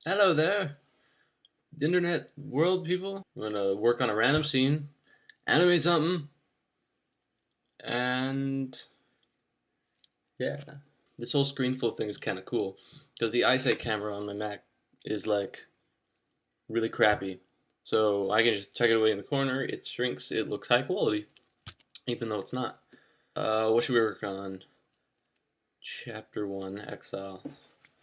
Hello there, internet world people. I'm gonna work on a random scene, animate something, and yeah, this whole screen full thing is kind of cool because the eyesight camera on my Mac is like really crappy. So I can just tuck it away in the corner. It shrinks. It looks high quality, even though it's not. What should we work on? Chapter 1, Exile.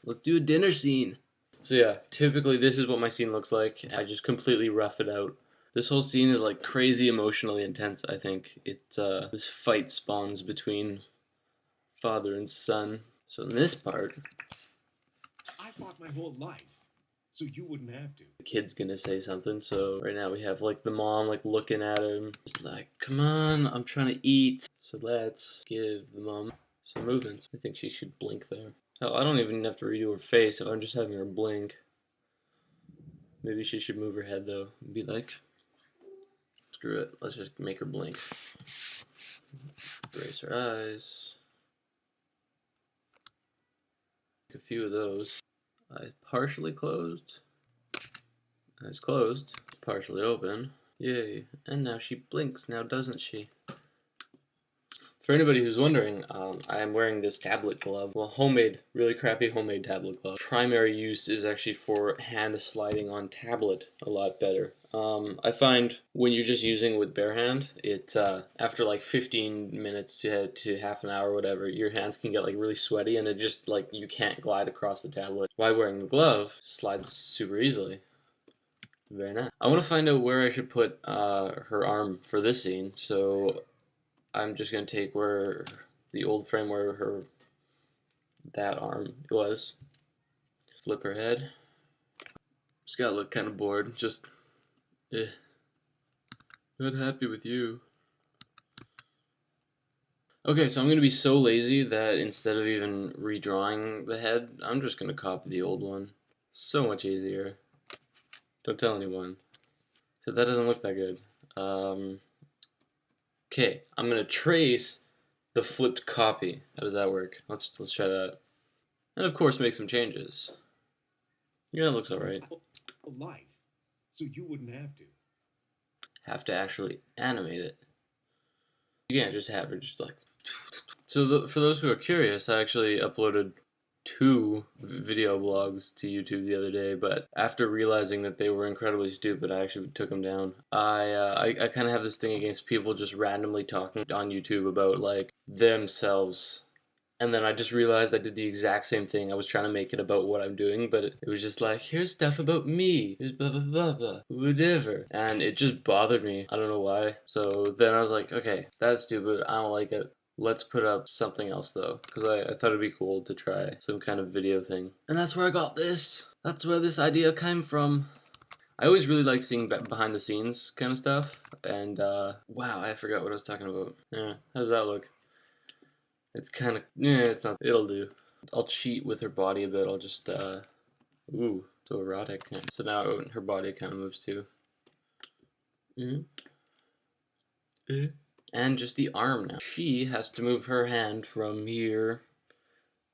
Let's do a dinner scene. So yeah, typically this is what my scene looks like. I just completely rough it out. This whole scene is like crazy emotionally intense, I think. This fight spawns between father and son. So in this part, I fought my whole life, so you wouldn't have to. the kid's gonna say something. So right now we have like the mom like looking at him. Just like, come on, I'm trying to eat. So let's give the mom some movements. I think she should blink there. Hell, I don't even have to redo her face if I'm just having her blink. Maybe she should move her head though and be like, screw it, let's just make her blink. Brace her eyes. A few of those. Eyes partially closed. Eyes closed. Partially open. Yay. And now she blinks, now doesn't she? For anybody who's wondering, I am wearing this tablet glove. Well, homemade, really crappy homemade tablet glove. Primary use is actually for hand sliding on tablet a lot better. I find when you're just using with bare hand, after like 15 minutes to half an hour or whatever, your hands can get like really sweaty and it just like you can't glide across the tablet. While wearing the glove, slides super easily. Very nice. I want to find out where I should put her arm for this scene, so I'm just gonna take where the old frame where that arm was. Flip her head. Just gotta look kind of bored. Just, not happy with you. Okay, so I'm gonna be so lazy that instead of even redrawing the head, I'm just gonna copy the old one. So much easier. Don't tell anyone. So that doesn't look that good. Okay, I'm gonna trace the flipped copy. How does that work? Let's try that. And of course make some changes. Yeah, it looks alright. A life, so you wouldn't have to. Have to actually animate it. You can't just have her just like. So for those who are curious, I actually uploaded 2 video blogs to YouTube the other day, but after realizing that they were incredibly stupid, I actually took them down. I kind of have this thing against people just randomly talking on YouTube about like themselves. And then I just realized I did the exact same thing. I was trying to make it about what I'm doing, but it was just like, here's stuff about me. Here's blah blah blah blah. Whatever. And it just bothered me. I don't know why. So then I was like, okay, that's stupid. I don't like it. Let's put up something else though. Because I thought it'd be cool to try some kind of video thing. And that's where I got this. That's where this idea came from. I always really like seeing behind the scenes kind of stuff. And wow, I forgot what I was talking about. Yeah, how does that look? It's kind of, yeah, it's not, it'll do. I'll cheat with her body a bit. I'll just, ooh, so erotic. So now her body kind of moves too. Mm -hmm. And just the arm now. She has to move her hand from here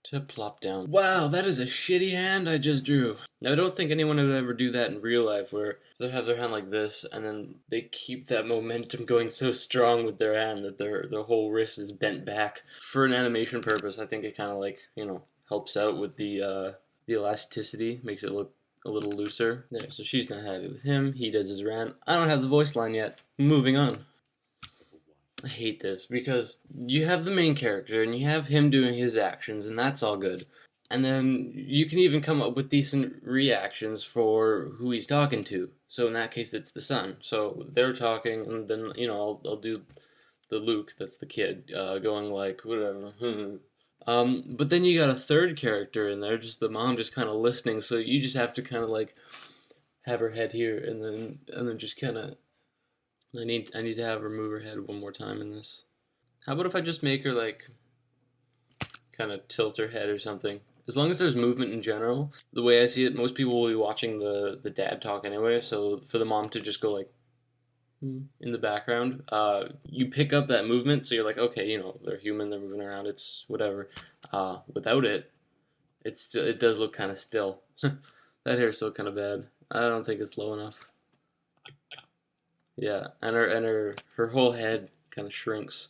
to plop down. Wow, that is a shitty hand I just drew. Now, I don't think anyone would ever do that in real life, where they have their hand like this, and then they keep that momentum going so strong with their hand that their whole wrist is bent back. For an animation purpose, I think it kind of like, helps out with the elasticity, makes it look a little looser. There, so she's not happy with him. He does his rant. I don't have the voice line yet. Moving on. I hate this because you have the main character and you have him doing his actions and that's all good. And then you can even come up with decent reactions for who he's talking to. So in that case, it's the son. So they're talking and then, I'll do the Luke, that's the kid, going like, whatever. But then you got a third character in there, just the mom just kind of listening. So you just have to kind of like have her head here and then just kind of I need to have her move her head one more time in this. How about if I just make her like kind of tilt her head or something? As long as there's movement in general, the way I see it, most people will be watching the dad talk anyway. So for the mom to just go like in the background, you pick up that movement. So you're like, okay, they're human, they're moving around, it's whatever. Without it, it does look kind of still. That hair's still kind of bad. I don't think it's low enough. Yeah, and her whole head kind of shrinks.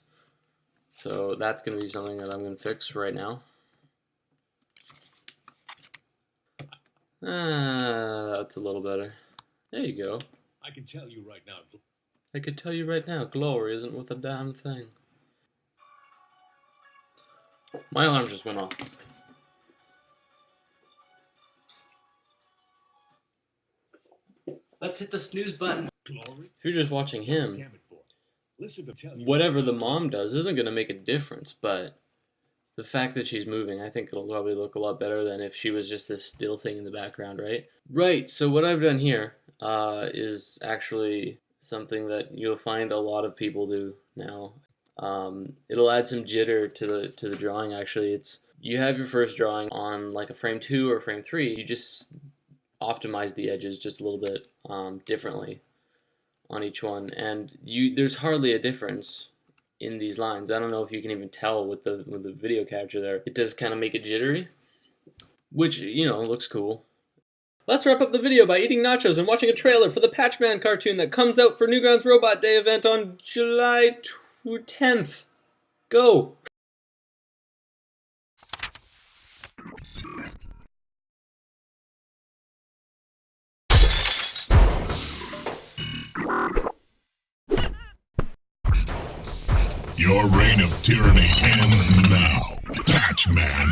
So that's gonna be something that I'm gonna fix right now. That's a little better. There you go. I can tell you right now. I could tell you right now, glory isn't worth a damn thing. My alarm just went off. Let's hit the snooze button. Glory? If you're just watching him, Damn it, boy. Listen to tell you. whatever the mom does isn't going to make a difference, but the fact that she's moving, I think it'll probably look a lot better than if she was just this still thing in the background, right? Right, so what I've done here is actually something that you'll find a lot of people do now. It'll add some jitter to the drawing. Actually, you have your first drawing on like a frame 2 or frame 3. You just optimize the edges just a little bit differently on each one, and there's hardly a difference in these lines. I don't know if you can even tell with the video capture there. It does kind of make it jittery, which, you know, looks cool. Let's wrap up the video by eating nachos and watching a trailer for the Patchman cartoon that comes out for Newgrounds Robot Day event on July 10th. Go! Your reign of tyranny ends now, Patchman.